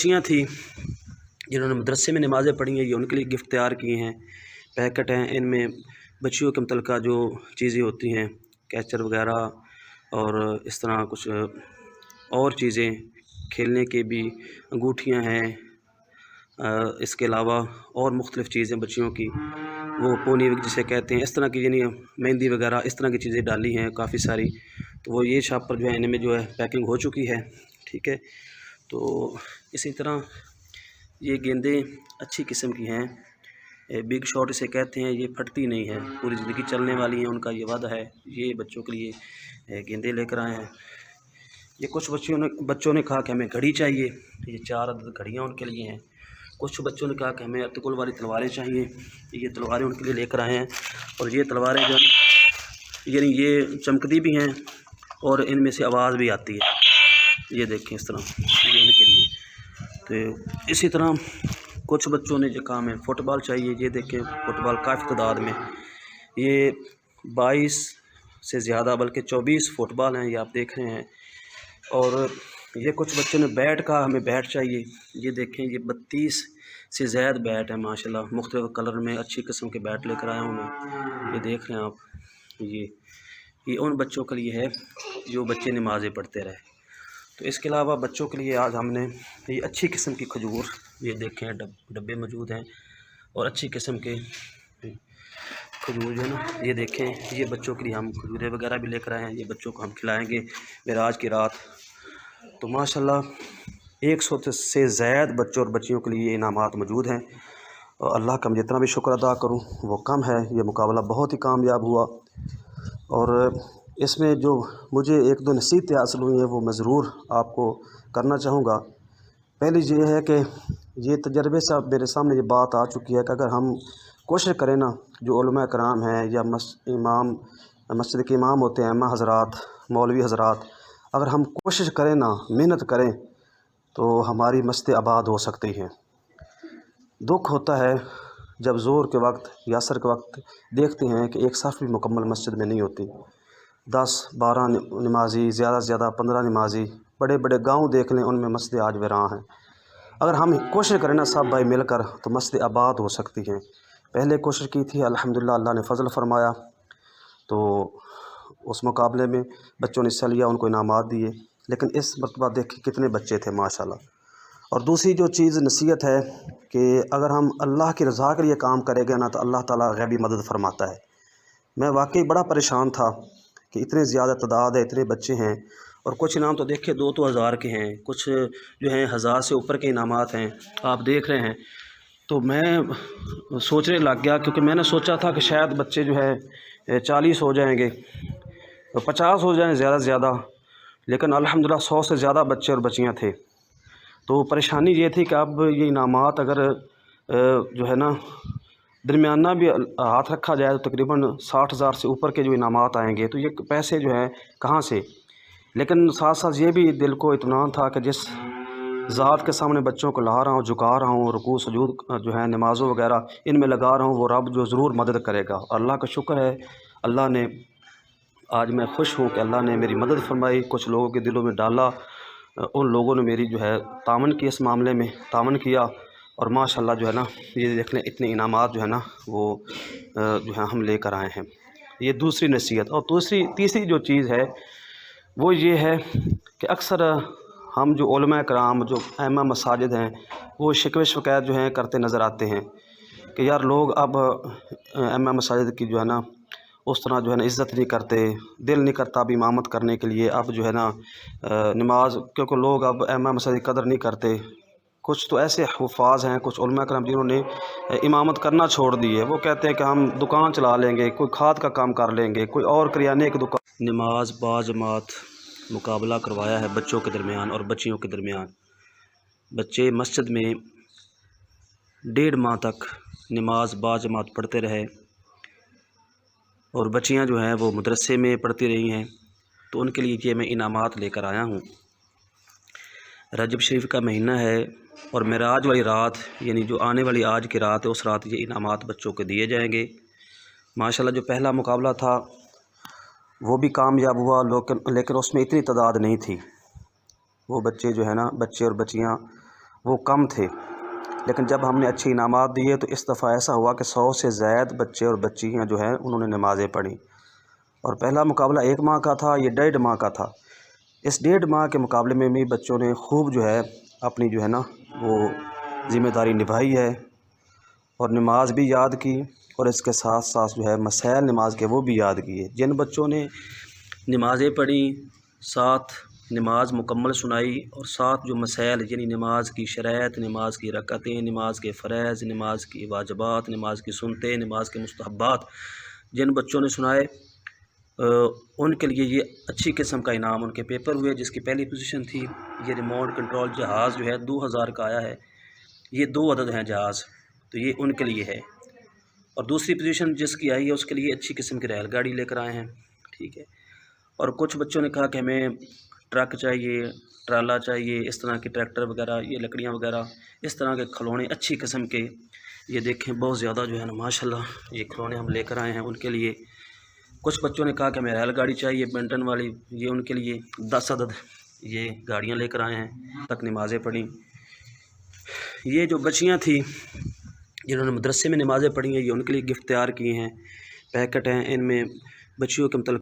بچیاں تھیں جنہوں نے مدرسے میں نمازیں پڑھی ہیں، یہ ان کے لیے گفٹ تیار کیے ہیں۔ پیکٹ ہیں، ان میں بچیوں کے متعلقہ جو چیزیں ہوتی ہیں، کیچر وغیرہ اور اس طرح کچھ اور چیزیں، کھیلنے کے بھی انگوٹھیاں ہیں، اس کے علاوہ اور مختلف چیزیں بچیوں کی، وہ پونی جسے کہتے ہیں، اس طرح کی یعنی مہندی وغیرہ اس طرح کی چیزیں ڈالی ہیں کافی ساری۔ تو وہ یہ شاپ پر جو ہے ان میں جو ہے پیکنگ ہو چکی ہے، ٹھیک ہے۔ تو اسی طرح یہ گیندیں اچھی قسم کی ہیں، بگ شاٹ اسے کہتے ہیں، یہ پھٹتی نہیں ہے، پوری زندگی چلنے والی ہیں، ان کا یہ وعدہ ہے۔ یہ بچوں کے لیے گیندیں لے کر آئے ہیں۔ یہ کچھ بچوں نے کہا کہ ہمیں گھڑی چاہیے، یہ 4 عدد گھڑیاں ان کے لیے ہیں۔ کچھ بچوں نے کہا کہ ہمیں ارتقل والی تلواریں چاہیے، یہ تلواریں ان کے لیے لے کر آئے ہیں۔ اور یہ تلواریں جو ہیں یعنی یہ چمکتی بھی ہیں اور ان میں سے آواز بھی آتی ہے، یہ دیکھیں اس طرح، یہ ان کے لیے۔ تو اسی طرح کچھ بچوں نے جو کہا ہمیں فٹ بال چاہیے، یہ دیکھیں فٹ بال کافی تعداد میں، یہ 22 سے زیادہ بلکہ 24 فٹ بال ہیں، یہ آپ دیکھ رہے ہیں۔ اور یہ کچھ بچوں نے بیٹ کہا ہمیں بیٹ چاہیے، یہ دیکھیں یہ 32 سے زائد بیٹ ہیں ماشاءاللہ، مختلف کلر میں اچھی قسم کے بیٹ لے کر آیا ہوں میں، یہ دیکھ رہے ہیں آپ۔ یہ ان بچوں کے لیے ہے جو بچے نمازیں پڑھتے رہے۔ تو اس کے علاوہ بچوں کے لیے آج ہم نے یہ اچھی قسم کی کھجور، یہ دیکھیں ڈبے موجود ہیں، اور اچھی قسم کے کھجور جو ہے نا، یہ دیکھیں یہ بچوں کے لیے ہم کھجوریں وغیرہ بھی لے کر آئے ہیں، یہ بچوں کو ہم کھلائیں گے معراج کی رات۔ تو ماشاءاللہ 100 سے زائد بچوں اور بچیوں کے لیے یہ انعامات موجود ہیں، اور اللہ کا میں جتنا بھی شکر ادا کروں وہ کم ہے۔ یہ مقابلہ بہت ہی کامیاب ہوا، اور اس میں جو مجھے 1-2 نصیحتیں حاصل ہوئی ہیں وہ میں ضرور آپ کو کرنا چاہوں گا۔ پہلی یہ ہے کہ یہ تجربے سے میرے سامنے یہ بات آ چکی ہے کہ اگر ہم کوشش کریں نا، جو علماء کرام ہیں یا مسجد کے امام ہوتے ہیں، امام حضرات، مولوی حضرات، اگر ہم کوشش کریں نا، محنت کریں تو ہماری مسجدیں آباد ہو سکتی ہیں۔ دکھ ہوتا ہے جب ظہر کے وقت یا عصر کے وقت دیکھتے ہیں کہ ایک صف بھی مکمل مسجد میں نہیں ہوتی، 10-12 نمازی، زیادہ سے زیادہ 15 نمازی، بڑے بڑے گاؤں دیکھ لیں، ان میں مسجد آج ویراں ہیں۔ اگر ہم کوشش کریں نا سب بھائی مل کر تو مسجد آباد ہو سکتی ہیں۔ پہلے کوشش کی تھی، الحمدللہ اللہ نے فضل فرمایا، تو اس مقابلے میں بچوں نے حصہ لیا، ان کو انعامات دیے، لیکن اس مرتبہ دیکھیں کتنے بچے تھے ماشاءاللہ۔ اور دوسری جو چیز نصیحت ہے کہ اگر ہم اللہ کی رضا کے لیے کام کریں گے نا تو اللہ تعالیٰ غیبی مدد فرماتا ہے۔ میں واقعی بڑا پریشان تھا کہ اتنے زیادہ تعداد ہے، اتنے بچے ہیں، اور کچھ انعام تو دیکھیں 2 ہزار کے ہیں، کچھ جو ہیں 1000 سے اوپر کے انعامات ہیں، آپ دیکھ رہے ہیں۔ تو میں سوچنے لگ گیا، کیونکہ میں نے سوچا تھا کہ شاید بچے جو ہے 40 ہو جائیں گے، 50 ہو جائیں زیادہ سے زیادہ، لیکن الحمدللہ 100 سے زیادہ بچے اور بچیاں تھے۔ تو پریشانی یہ تھی کہ اب یہ انعامات اگر جو ہے نا درمیانہ بھی ہاتھ رکھا جائے تو تقریباً 60,000 سے اوپر کے جو انعامات آئیں گے، تو یہ پیسے جو ہیں کہاں سے؟ لیکن ساتھ ساتھ یہ بھی دل کو اطمینان تھا کہ جس ذات کے سامنے بچوں کو لا رہا ہوں، جھکا رہا ہوں، رکوع سجود جو ہے نمازوں وغیرہ ان میں لگا رہا ہوں، وہ رب جو ضرور مدد کرے گا۔ اللہ کا شکر ہے، اللہ نے آج میں خوش ہوں کہ اللہ نے میری مدد فرمائی، کچھ لوگوں کے دلوں میں ڈالا، ان لوگوں نے میری جو ہے تعاون کی، اس معاملے میں تعاون کیا، اور ماشاءاللہ جو ہے نا یہ دیکھ لیں اتنے انعامات جو ہے نا وہ جو ہے ہم لے کر آئے ہیں۔ یہ دوسری نصیحت۔ اور تیسری جو چیز ہے وہ یہ ہے کہ اکثر ہم جو علماء کرام، جو ائمہ مساجد ہیں، وہ شکوے شکایت جو ہیں کرتے نظر آتے ہیں کہ یار لوگ اب ائمہ مساجد کی جو ہے نا اس طرح جو ہے نا عزت نہیں کرتے، دل نہیں کرتا اب امامت کرنے کے لیے، اب جو ہے نا نماز، کیونکہ لوگ اب ائمہ مساجد کی قدر نہیں کرتے۔ کچھ تو ایسے حفاظ ہیں، کچھ علماء کرام جنہوں نے امامت کرنا چھوڑ دی ہے، وہ کہتے ہیں کہ ہم دکان چلا لیں گے، کوئی کھاد کا کام کر لیں گے، کوئی اور کریانے کی دکان۔ نماز باجماعت مقابلہ کروایا ہے بچوں کے درمیان اور بچیوں کے درمیان۔ بچے مسجد میں 1.5 ماہ تک نماز باجماعت پڑھتے رہے، اور بچیاں جو ہیں وہ مدرسے میں پڑھتی رہی ہیں، تو ان کے لیے یہ میں انعامات لے کر آیا ہوں۔ رجب شریف کا مہینہ ہے، اور معراج والی رات یعنی جو آنے والی آج کی رات ہے، اس رات یہ انعامات بچوں کو دیے جائیں گے۔ ماشاءاللہ جو پہلا مقابلہ تھا وہ بھی کامیاب ہوا، لیکن اس میں اتنی تعداد نہیں تھی۔ وہ بچے جو ہے نا، بچے اور بچیاں وہ کم تھے، لیکن جب ہم نے اچھے انعامات دیے تو اس دفعہ ایسا ہوا کہ 100 سے زائد بچے اور بچیاں جو ہیں انہوں نے نمازیں پڑھی، اور پہلا مقابلہ 1 ماہ کا تھا، یہ 1.5 ماہ کا تھا۔ اس 1.5 ماہ کے مقابلے میں بھی بچوں نے خوب جو ہے اپنی جو ہے نا وہ ذمہ داری نبھائی ہے، اور نماز بھی یاد کی، اور اس کے ساتھ ساتھ جو ہے مسائل نماز کے وہ بھی یاد کیے۔ جن بچوں نے نمازیں پڑھی، ساتھ نماز مکمل سنائی، اور ساتھ جو مسائل یعنی نماز کی شرائط، نماز کی رکعتیں، نماز کے فرائض، نماز کی واجبات، نماز کی سنتیں، نماز کے مستحبات جن بچوں نے سنائے، ان کے لیے یہ اچھی قسم کا انعام ان کے پیپر ہوئے، جس کی پہلی پوزیشن تھی یہ ریموٹ کنٹرول جہاز جو ہے 2000 کا آیا ہے، یہ 2 عدد ہیں جہاز، تو یہ ان کے لیے ہے۔ اور دوسری پوزیشن جس کی آئی ہے اس کے لیے اچھی قسم کی ریل گاڑی لے کر آئے ہیں، ٹھیک ہے۔ اور کچھ بچوں نے کہا کہ ہمیں ٹرک چاہیے، ٹرالا چاہیے، اس طرح کے ٹریکٹر وغیرہ، یہ لکڑیاں وغیرہ، اس طرح کے کھلونے اچھی قسم کے، یہ دیکھیں بہت زیادہ جو ہے نا ماشاءاللہ یہ کھلونے ہم لے کر آئے ہیں ان کے لیے۔ کچھ بچوں نے کہا کہ ہمیں ریل گاڑی چاہیے بینٹن والی، یہ ان کے لیے 10 عدد یہ گاڑیاں لے کر آئے ہیں، تک نمازیں پڑھیں۔ یہ جو بچیاں تھیں جنہوں نے مدرسے میں نمازیں پڑھی ہیں، یہ ان کے لیے گفٹ تیار کیے ہیں، پیکٹ ہیں، ان میں بچیوں کے متعلق